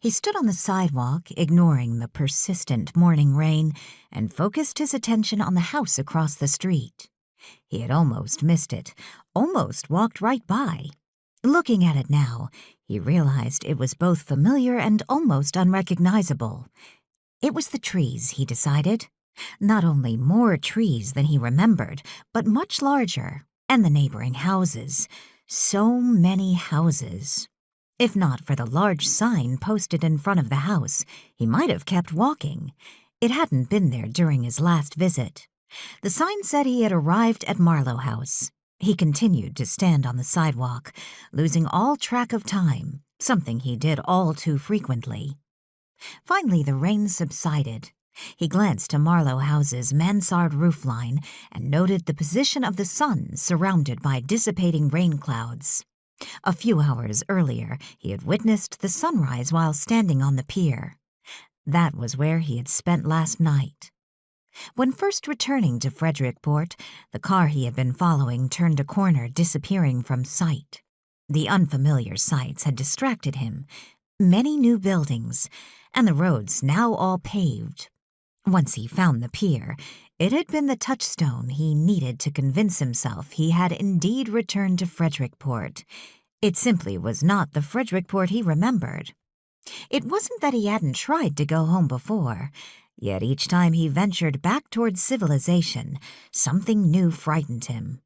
He stood on the sidewalk, ignoring the persistent morning rain, and focused his attention on the house across the street. He had almost missed it, almost walked right by. Looking at it now, he realized it was both familiar and almost unrecognizable. It was the trees, he decided. Not only more trees than he remembered, but much larger, and the neighboring houses. So many houses. If not for the large sign posted in front of the house, he might have kept walking. It hadn't been there during his last visit. The sign said he had arrived at Marlowe House. He continued to stand on the sidewalk, losing all track of time, something he did all too frequently. Finally, the rain subsided. He glanced to Marlowe House's mansard roofline and noted the position of the sun surrounded by dissipating rain clouds. A few hours earlier, he had witnessed the sunrise while standing on the pier. That was where he had spent last night. When first returning to Frederickport, the car he had been following turned a corner, disappearing from sight. The unfamiliar sights had distracted him. Many new buildings, and the roads now all paved. Once he found the pier, it had been the touchstone he needed to convince himself he had indeed returned to Frederickport. It simply was not the Frederickport he remembered. It wasn't that he hadn't tried to go home before, yet each time he ventured back towards civilization, something new frightened him.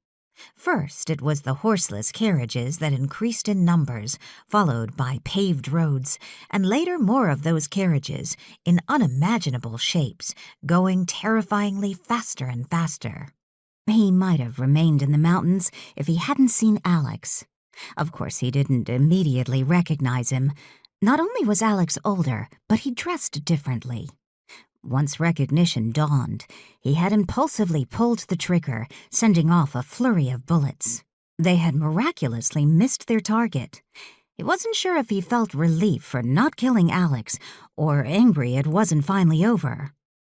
First, it was the horseless carriages that increased in numbers, followed by paved roads, and later more of those carriages, in unimaginable shapes, going terrifyingly faster and faster. He might have remained in the mountains if he hadn't seen Alex. Of course, he didn't immediately recognize him. Not only was Alex older, but he dressed differently. Once recognition dawned, he had impulsively pulled the trigger, sending off a flurry of bullets. They had miraculously missed their target. He wasn't sure if he felt relief for not killing Alex, or angry it wasn't finally over.